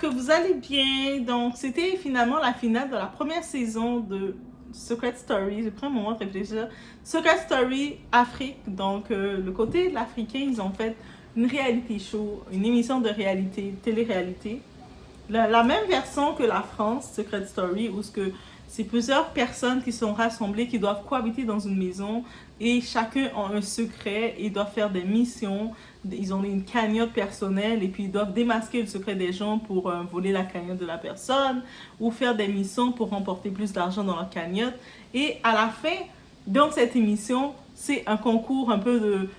que vous allez bien. Donc, c'était finalement la finale de la première saison de Secret Story. J'ai pris un moment de réfléchir. Secret Story Afrique. Donc, le côté de l'Africain, ils ont fait une reality show, une émission de réalité, télé-réalité. La même version que la France, Secret Story, où c'est plusieurs personnes qui sont rassemblées, qui doivent cohabiter dans une maison et chacun a un secret et doivent faire des missions. Ils ont une cagnotte personnelle et puis ils doivent démasquer le secret des gens pour voler la cagnotte de la personne ou faire des missions pour remporter plus d'argent dans leur cagnotte. Et à la fin, dans cette émission, c'est un concours un peu de...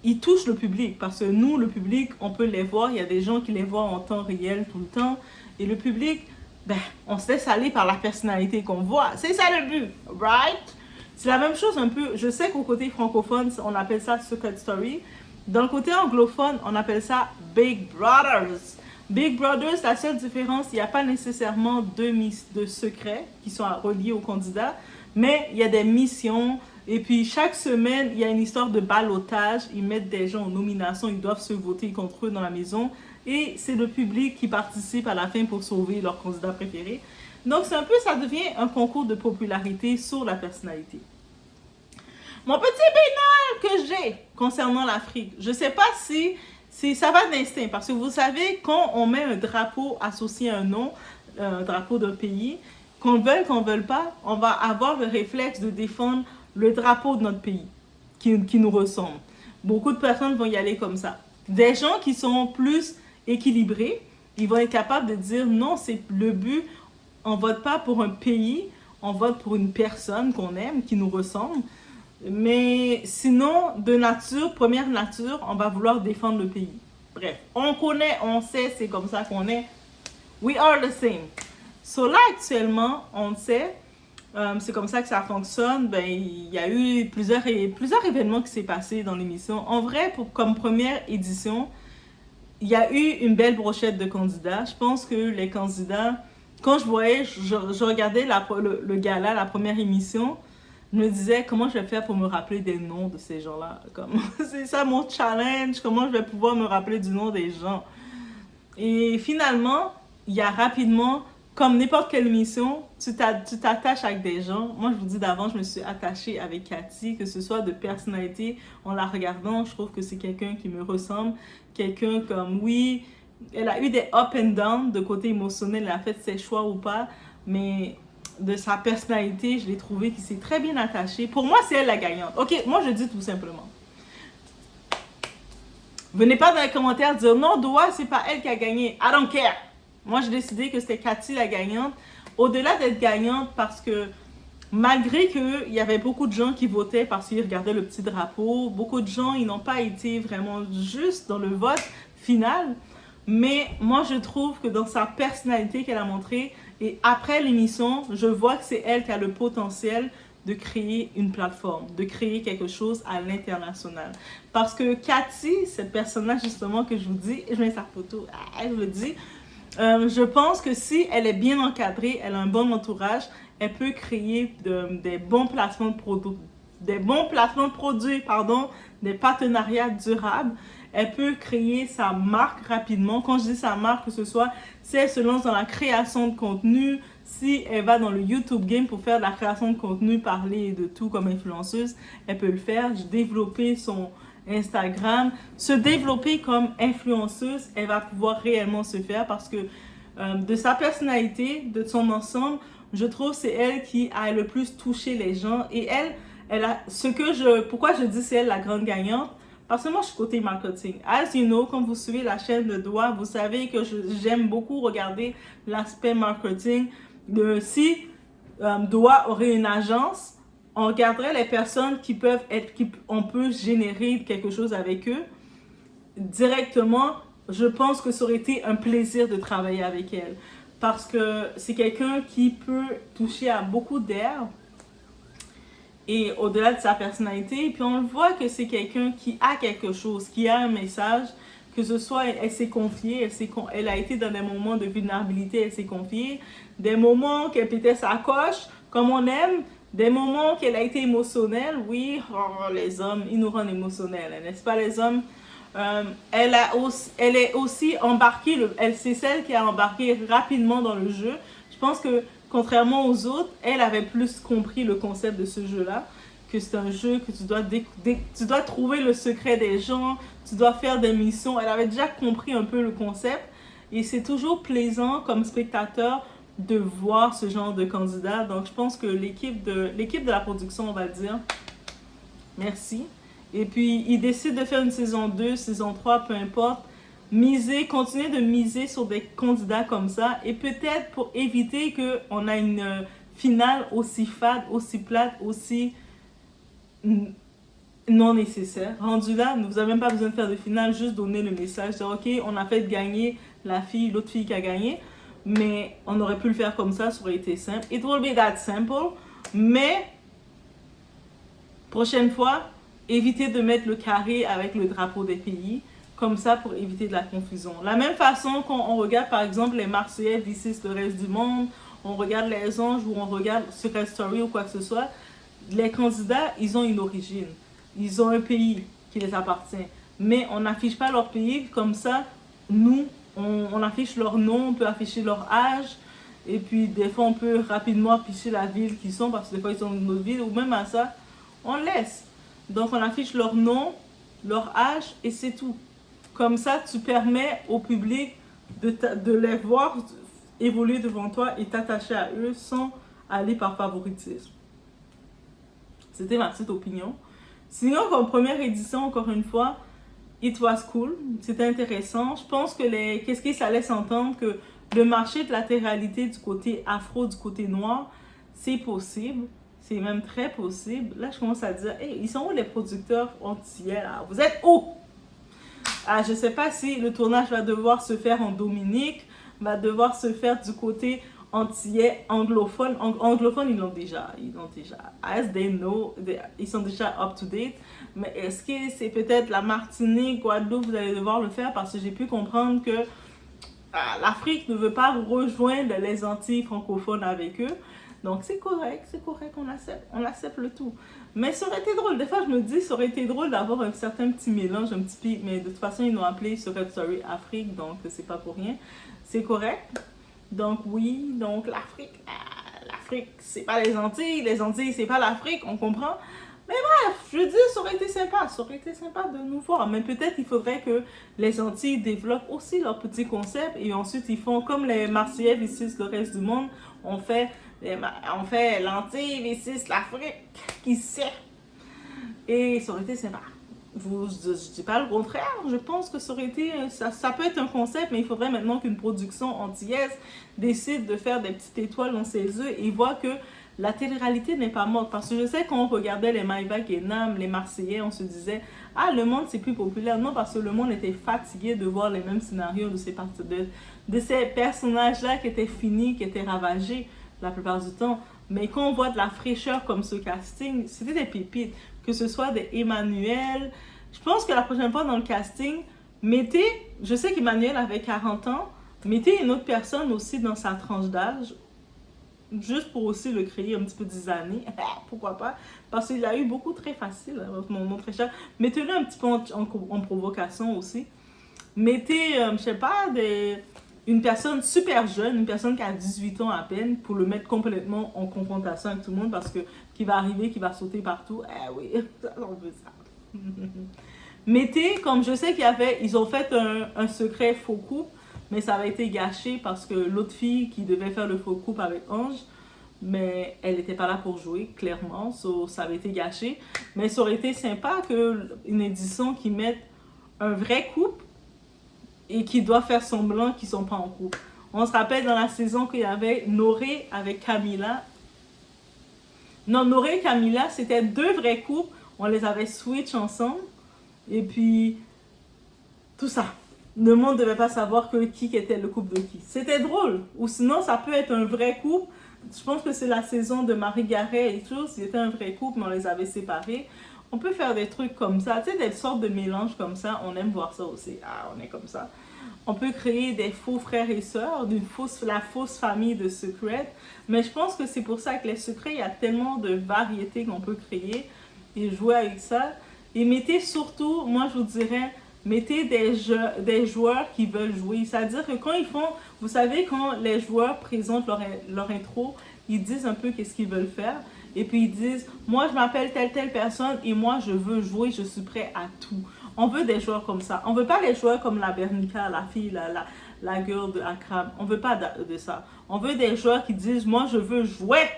Ils touchent le public parce que nous, le public, on peut les voir. Il y a des gens qui les voient en temps réel tout le temps. Et le public, ben, on se laisse aller par la personnalité qu'on voit. C'est ça le but, right? C'est la même chose un peu. Je sais qu'au côté francophone, on appelle ça Secret Story. Dans le côté anglophone, on appelle ça Big Brothers. Big Brothers, la seule différence, il n'y a pas nécessairement de secrets qui sont reliés aux candidats, mais il y a des missions. Et puis, chaque semaine, il y a une histoire de ballottage. Ils mettent des gens en nomination, ils doivent se voter contre eux dans la maison. Et c'est le public qui participe à la fin pour sauver leur candidat préféré. Donc, c'est un peu, ça devient un concours de popularité sur la personnalité. Mon petit bénin que j'ai concernant l'Afrique, je ne sais pas si ça va d'instinct. Parce que vous savez, quand on met un drapeau associé à un nom, un drapeau d'un pays, qu'on le veuille pas, on va avoir le réflexe de défendre le drapeau de notre pays qui nous ressemble. Beaucoup de personnes vont y aller comme ça. Des gens qui sont plus équilibrés, ils vont être capables de dire non, c'est le but, on vote pas pour un pays, on vote pour une personne qu'on aime, qui nous ressemble. Mais sinon, de nature, première nature, on va vouloir défendre le pays. Bref, on connaît, on sait, c'est comme ça qu'on est. We are the same. So là, actuellement, on sait, c'est comme ça que ça fonctionne. Ben, il y a eu plusieurs événements qui s'est passé dans l'émission. En vrai, comme première édition, il y a eu une belle brochette de candidats. Je pense que les candidats, quand je regardais le gala, la première émission, je me disais comment je vais faire pour me rappeler des noms de ces gens-là. C'est ça mon challenge, comment je vais pouvoir me rappeler du nom des gens. Et finalement, il y a rapidement, comme n'importe quelle émission, tu t'attaches avec des gens. Moi, je vous dis d'avant, je me suis attachée avec Cathy, que ce soit de personnalité. En la regardant, je trouve que c'est quelqu'un qui me ressemble. Quelqu'un comme, oui, elle a eu des up and down de côté émotionnel, elle a fait ses choix ou pas, mais de sa personnalité, je l'ai trouvé qui s'est très bien attachée. Pour moi, c'est elle la gagnante. Ok, moi, je dis tout simplement. Venez pas dans les commentaires dire non, Doa, c'est pas elle qui a gagné. I don't care. Moi, j'ai décidé que c'était Cathy la gagnante. Au-delà d'être gagnante, parce que malgré qu'il y avait beaucoup de gens qui votaient parce qu'ils regardaient le petit drapeau, beaucoup de gens, ils n'ont pas été vraiment juste dans le vote final. Mais moi, je trouve que dans sa personnalité qu'elle a montrée, et après l'émission, je vois que c'est elle qui a le potentiel de créer une plateforme, de créer quelque chose à l'international. Parce que Cathy, cette personne-là justement que je vous dis, je mets sa photo, je vous dis, je pense que si elle est bien encadrée, elle a un bon entourage, elle peut créer des bons placements de produits, des partenariats durables. Elle peut créer sa marque rapidement. Quand je dis sa marque, que ce soit si elle se lance dans la création de contenu, si elle va dans le YouTube game pour faire de la création de contenu, parler de tout comme influenceuse, elle peut le faire. Développer son Instagram, se développer comme influenceuse, elle va pouvoir réellement se faire parce que de sa personnalité, de son ensemble, je trouve que c'est elle qui a le plus touché les gens. Et elle a pourquoi je dis c'est elle la grande gagnante. Parce que moi, je suis côté marketing. As you know, quand vous suivez la chaîne de Doa, vous savez que j'aime beaucoup regarder l'aspect marketing. Si Doa aurait une agence, on regarderait les personnes on peut générer quelque chose avec eux. Directement, je pense que ça aurait été un plaisir de travailler avec elle. Parce que c'est quelqu'un qui peut toucher à beaucoup d'air. Et au-delà de sa personnalité, puis on le voit que c'est quelqu'un qui a quelque chose, qui a un message, que ce soit, elle s'est confiée, elle a été dans des moments de vulnérabilité, elle s'est confiée, des moments qu'elle pétait sa coche, comme on aime, des moments qu'elle a été émotionnelle, oui, les hommes, ils nous rendent émotionnels, n'est-ce pas les hommes? Elle est aussi embarquée, c'est celle qui a embarqué rapidement dans le jeu. Je pense que contrairement aux autres, elle avait plus compris le concept de ce jeu-là, que c'est un jeu que tu dois trouver le secret des gens, tu dois faire des missions. Elle avait déjà compris un peu le concept et c'est toujours plaisant comme spectateur de voir ce genre de candidat. Donc je pense que l'équipe de la production, on va dire, merci. Et puis, ils décident de faire une saison 2, saison 3, peu importe. Continuer de miser sur des candidats comme ça. Et peut-être pour éviter qu'on a une finale aussi fade, aussi plate, aussi non nécessaire. Rendu là, vous n'avez même pas besoin de faire de finale, juste donner le message. Dire, ok, on a fait gagner l'autre fille qui a gagné. Mais on aurait pu le faire comme ça aurait été simple. It will be that simple. Mais, prochaine fois, éviter de mettre le carré avec le drapeau des pays, comme ça pour éviter de la confusion. La même façon quand on regarde par exemple les Marseillais versus le reste du monde, on regarde les Anges ou on regarde Secret Story ou quoi que ce soit, les candidats, ils ont une origine. Ils ont un pays qui les appartient. Mais on n'affiche pas leur pays comme ça. Nous, on affiche leur nom, on peut afficher leur âge. Et puis des fois, on peut rapidement afficher la ville qu'ils sont parce que des fois, ils sont dans une autre ville. Ou même à ça, on laisse. Donc, on affiche leur nom, leur âge et c'est tout. Comme ça, tu permets au public de les voir évoluer devant toi et t'attacher à eux sans aller par favoritisme. C'était ma petite opinion. Sinon, comme première édition, encore une fois, it was cool. C'était intéressant. Je pense que qu'est-ce que ça laisse entendre que le marché de latéralité du côté afro, du côté noir, c'est possible. C'est même très possible. Là, je commence à dire, hey, ils sont où les producteurs antillais là? Vous êtes où? Ah, je ne sais pas si le tournage va devoir se faire en Dominique, va devoir se faire du côté antillais, anglophone. Anglophone, ils l'ont déjà. As they know, ils sont déjà up to date. Mais est-ce que c'est peut-être la Martinique, Guadeloupe, vous allez devoir le faire parce que j'ai pu comprendre que l'Afrique ne veut pas rejoindre les Antilles francophones avec eux. Donc c'est correct, on accepte le tout. Mais ça aurait été drôle, des fois je me dis, ça aurait été drôle d'avoir un certain petit mélange, un petit pic, mais de toute façon ils l'ont appelé Secret Story Afrique, donc c'est pas pour rien. C'est correct. Donc oui, donc l'Afrique, c'est pas les Antilles c'est pas l'Afrique, on comprend. Mais bref, je veux dire, ça aurait été sympa de nous voir. Mais peut-être il faudrait que les Antilles développent aussi leur petit concept et ensuite ils font comme les Marseillais versus le reste du monde, on fait l'Antille versus l'Afrique, qui sait. Et ça aurait été sympa. Je ne dis pas le contraire, je pense que ça aurait été, ça peut être un concept, mais il faudrait maintenant qu'une production antillaise décide de faire des petites étoiles dans ses œufs et voit que la télé-réalité n'est pas morte. Parce que je sais quand on regardait les Maïbak et Nam, les Marseillais, on se disait « Ah, le monde c'est plus populaire ». Non, parce que le monde était fatigué de voir les mêmes scénarios de ces personnages-là qui étaient finis, qui étaient ravagés la plupart du temps. Mais quand on voit de la fraîcheur comme ce casting, c'était des pépites. Que ce soit des Emmanuel. Je pense que la prochaine fois dans le casting, je sais qu'Emmanuel avait 40 ans, mettez une autre personne aussi dans sa tranche d'âge, juste pour aussi le créer un petit peu des années. Pourquoi pas? Parce qu'il a eu beaucoup très facile, mon très cher. Mettez-le un petit peu en provocation aussi. Mettez, je sais pas, une personne super jeune, une personne qui a 18 ans à peine, pour le mettre complètement en confrontation avec tout le monde parce que qui va arriver, qui va sauter partout. Eh oui, on veut ça. Mettez, comme je sais ils ont fait un secret faux couple, mais ça avait été gâché parce que l'autre fille qui devait faire le faux couple avec Ange, mais elle n'était pas là pour jouer, clairement, ça avait été gâché. Mais ça aurait été sympa qu'une édition qui mette un vrai couple et qui doit faire semblant qu'ils ne sont pas en couple. On se rappelle dans la saison qu'il y avait Noré avec Camilla. Non, Noré et Camilla, c'était deux vrais couples. On les avait switch ensemble. Et puis, tout ça. Le monde ne devait pas savoir qui était le couple de qui. C'était drôle. Ou sinon, ça peut être un vrai couple. Je pense que c'est la saison de Marie Garet et tout. C'était un vrai couple, mais on les avait séparés. On peut faire des trucs comme ça. Tu sais, des sortes de mélanges comme ça. On aime voir ça aussi. Ah, on est comme ça. On peut créer des faux frères et sœurs, la fausse famille de Secret. Mais je pense que c'est pour ça que les secrets, il y a tellement de variétés qu'on peut créer et jouer avec ça. Et mettez surtout, moi je vous dirais, mettez des joueurs qui veulent jouer. C'est-à-dire que quand ils font, vous savez, quand les joueurs présentent leur intro, ils disent un peu qu'est-ce qu'ils veulent faire. Et puis ils disent, moi je m'appelle telle personne et moi je veux jouer, je suis prêt à tout. On veut des joueurs comme ça. On veut pas les joueurs comme la Bernica, la fille, la girl de Akram. On veut pas de ça. On veut des joueurs qui disent, moi je veux jouer,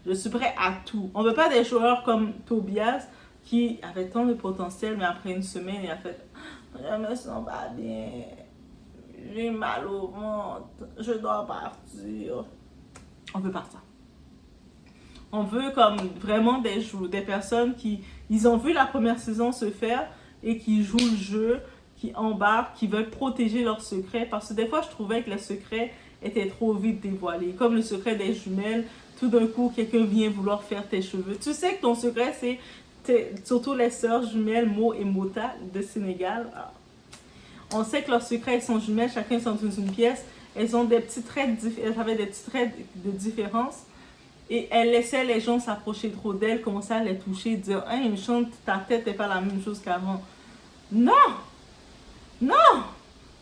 je suis prêt à tout. On veut pas des joueurs comme Tobias qui avait tant de potentiel, mais après une semaine, il a fait, je me sens pas bien, j'ai mal au ventre, je dois partir. On veut pas ça. On veut comme vraiment des personnes qui ils ont vu la première saison se faire et qui jouent le jeu, qui embarquent, qui veulent protéger leurs secrets. Parce que des fois, je trouvais que les secrets étaient trop vite dévoilés. Comme le secret des jumelles, tout d'un coup, quelqu'un vient vouloir faire tes cheveux. Tu sais que ton secret, c'est surtout les sœurs jumelles Mo et Mota de Sénégal. On sait que leurs secrets sont jumelles, chacun sont dans une pièce. Elles ont des petits traits, elles avaient des petits traits de différence. Et elle laissait les gens s'approcher trop d'elle, commencer à les toucher, dire hey, une chante, ta tête n'est pas la même chose qu'avant. Non! Non!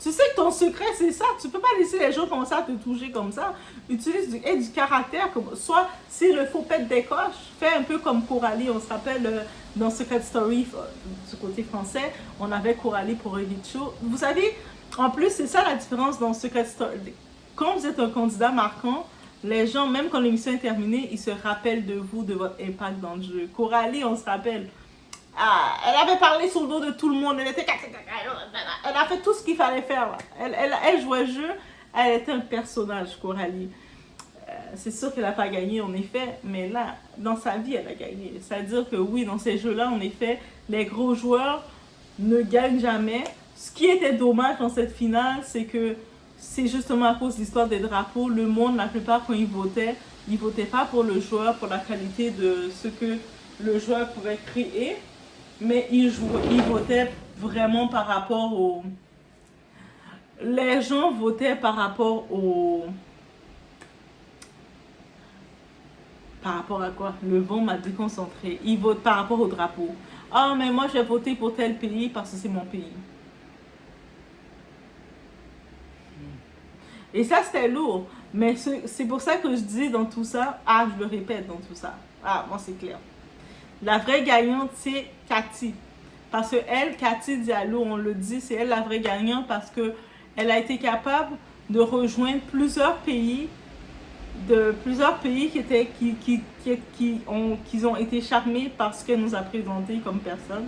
Tu sais que ton secret, c'est ça. Tu peux pas laisser les gens commencer à te toucher comme ça. Utilise du caractère. Soit, s'il le faut, pète des coches. Fais un peu comme Coralie. On se rappelle dans Secret Story, du côté français, on avait Coralie pour Show. Vous savez, en plus, c'est ça la différence dans Secret Story. Quand vous êtes un candidat marquant, les gens, même quand l'émission est terminée, ils se rappellent de vous, de votre impact dans le jeu. Coralie, on se rappelle. Ah, elle avait parlé sur le dos de tout le monde. Elle a fait tout ce qu'il fallait faire. Elle jouait le jeu. Elle était un personnage, Coralie. C'est sûr qu'elle n'a pas gagné, en effet. Mais là, dans sa vie, elle a gagné. C'est-à-dire que oui, dans ces jeux-là, en effet, les gros joueurs ne gagnent jamais. Ce qui était dommage dans cette finale, c'est que c'est justement à cause de l'histoire des drapeaux. Le monde, la plupart, quand ils votaient pas pour le joueur, pour la qualité de ce que le joueur pouvait créer. Mais ils votaient vraiment par rapport au... Les gens votaient par rapport au... Par rapport à quoi? Le vent m'a déconcentré. Ils votent par rapport au drapeau. Ah, mais moi, j'ai voté pour tel pays parce que c'est mon pays. Et ça, c'était lourd. Mais c'est pour ça que je dis dans tout ça, je le répète dans tout ça. Moi, c'est clair. La vraie gagnante, c'est Cathy. Parce que elle, Cathy Diallo, on le dit, c'est elle la vraie gagnante parce que elle a été capable de rejoindre plusieurs pays qui ont été charmés par ce qu'elle nous a présenté comme personne.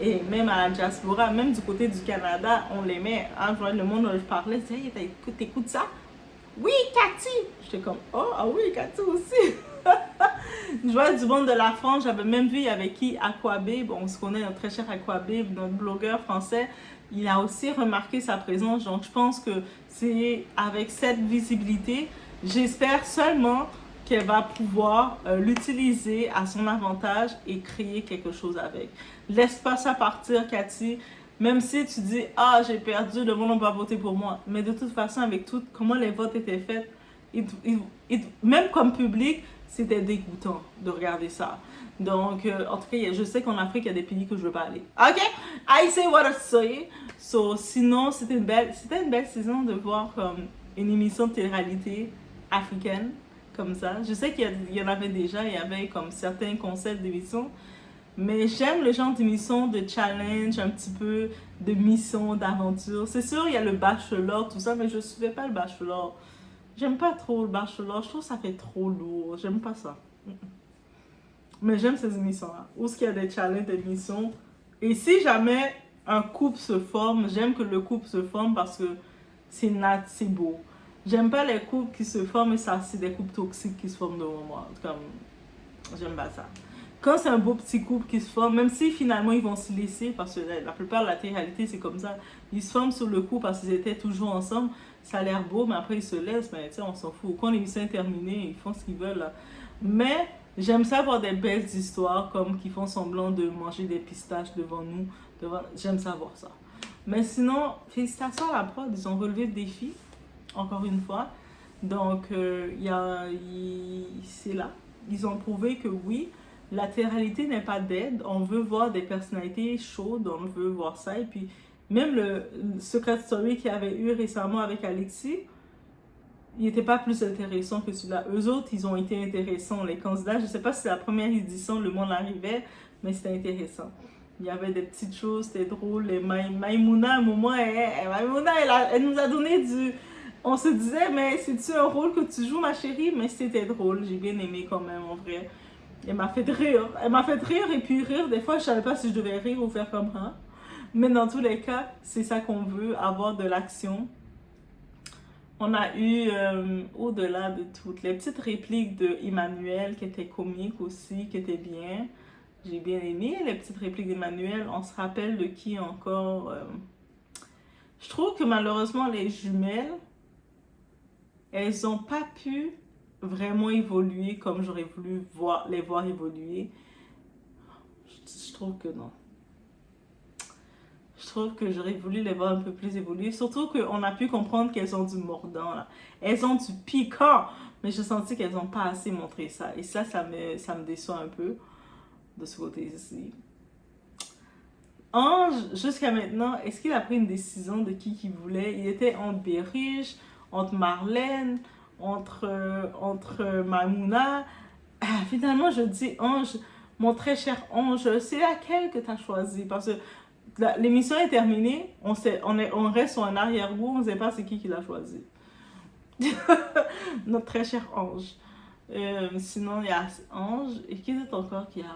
Et même à la diaspora, même du côté du Canada, on l'aimait. Je vois le monde où je parlais, je disais, hey, t'écoutes ça? Oui, Cathy! J'étais comme, ah oui, Cathy aussi! Je vois du monde de la France, j'avais même vu avec qui Aquabib, on se connaît, notre très cher Aquabib, notre blogueur français, il a aussi remarqué sa présence. Donc je pense que c'est avec cette visibilité, j'espère seulement qu'elle va pouvoir l'utiliser à son avantage et créer quelque chose avec. Laisse pas ça partir, Cathy. Même si tu dis, j'ai perdu, le monde va voter pour moi. Mais de toute façon, avec tout, comment les votes étaient faits, même comme public, c'était dégoûtant de regarder ça. Donc, en tout cas, je sais qu'en Afrique, il y a des pays que je veux pas aller. OK? I say what I say. So, sinon, c'était une belle saison de voir comme une émission de télé-réalité africaine, comme ça. Je sais qu'il y en avait déjà, il y avait comme certains concepts d'émissions. Mais j'aime le genre d'émission de challenge, un petit peu de mission, d'aventure. C'est sûr, il y a le Bachelor, tout ça, mais je ne suivais pas le Bachelor. J'aime pas trop le Bachelor, je trouve que ça fait trop lourd. J'aime pas ça. Mais j'aime ces émissions-là, où il y a des challenges d'émissions. Et si jamais un couple se forme, j'aime que le couple se forme parce que c'est beau. J'aime pas les couples qui se forment et ça, c'est des couples toxiques qui se forment devant moi. Comme, j'aime pas ça. Quand c'est un beau petit couple qui se forme, même si finalement ils vont se laisser, parce que la plupart de la télé-réalité c'est comme ça, ils se forment sur le coup parce qu'ils étaient toujours ensemble, ça a l'air beau, mais après ils se laissent, mais tu sais, on s'en fout. Quand l'émission est terminée, ils font ce qu'ils veulent. Là. Mais j'aime ça voir des belles histoires, comme qui font semblant de manger des pistaches devant nous. J'aime ça voir ça. Mais sinon, félicitations à la prod, ils ont relevé le défi, encore une fois. Donc, c'est là. Ils ont prouvé que oui, la télé-réalité n'est pas dead. On veut voir des personnalités chaudes, on veut voir ça. Et puis, Même le Secret Story qu'il y avait eu récemment avec Alexis, il n'était pas plus intéressant que celui-là. Eux autres, ils ont été intéressants. Les candidats, je ne sais pas si c'est la première édition, le monde arrivait, mais c'était intéressant. Il y avait des petites choses, c'était drôle. Et Maïmouna, à un moment, Maïmouna, elle nous a donné du... On se disait, mais c'est-tu un rôle que tu joues, ma chérie? Mais c'était drôle, j'ai bien aimé quand même, en vrai. Elle m'a fait rire. Elle m'a fait rire et puis rire. Des fois, je savais pas si je devais rire ou faire comme ça. Mais dans tous les cas, c'est ça qu'on veut, avoir de l'action. On a eu, au-delà de toutes, les petites répliques de Emmanuel qui étaient comiques aussi, qui étaient bien. J'ai bien aimé les petites répliques d'Emmanuel. On se rappelle de qui encore. Je trouve que malheureusement, les jumelles, elles n'ont pas pu vraiment évoluer comme j'aurais voulu les voir évoluer. Je trouve que non. Je trouve que j'aurais voulu les voir un peu plus évoluer. Surtout qu'on a pu comprendre qu'elles ont du mordant, là. Elles ont du piquant. Mais je sentis qu'elles n'ont pas assez montré ça. Et ça me déçoit un peu de ce côté-ci. Ange, jusqu'à maintenant, est-ce qu'il a pris une décision de qui qu'il voulait? Il était entre Bériche, entre Marlène, entre Mamouna. Ah, finalement, je dis Ange, mon très cher Ange, c'est laquelle que tu as choisi? Parce que l'émission est terminée, on reste sur un arrière-goût, on ne sait pas c'est qui l'a choisi. Notre très cher Ange. Sinon, il y a Ange. Et qui est encore qui a?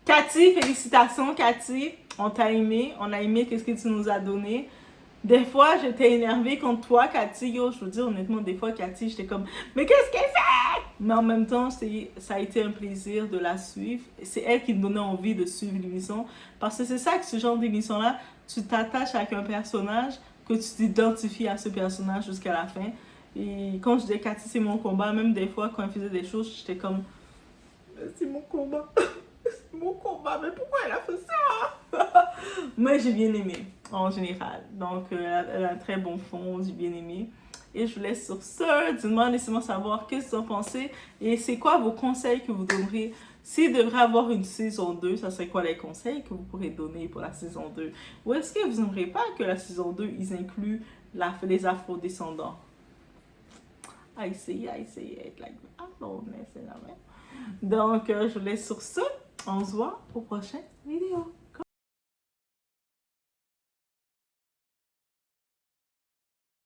Cathy, félicitations Cathy. On t'a aimé, on a aimé qu'est-ce que tu nous as donné. Des fois, j'étais énervée contre toi, Cathy. Yo, je veux dire honnêtement, des fois, Cathy, j'étais comme, mais qu'est-ce qu'elle fait? Mais en même temps, ça a été un plaisir de la suivre. C'est elle qui me donnait envie de suivre l'émission. Parce que c'est ça que ce genre d'émission-là, tu t'attaches avec un personnage, que tu t'identifies à ce personnage jusqu'à la fin. Et quand je disais Cathy, c'est mon combat, même des fois, quand elle faisait des choses, j'étais comme, c'est mon combat. C'est mon combat, mais pourquoi elle a fait ça? Mais j'ai bien aimé, en général. Donc, elle a un très bon fond, j'ai bien aimé. Et je vous laisse sur ce. Dites-moi, laissez-moi savoir qu'est-ce que vous en pensez. Et c'est quoi vos conseils que vous donneriez s'il devrait avoir une saison 2, ça serait quoi les conseils que vous pourrez donner pour la saison 2? Ou est-ce que vous n'aimeriez pas que la saison 2, ils incluent les afro-descendants? I see it. Like, I don't know, donc, je vous laisse sur ce. On se voit au prochain vidéo.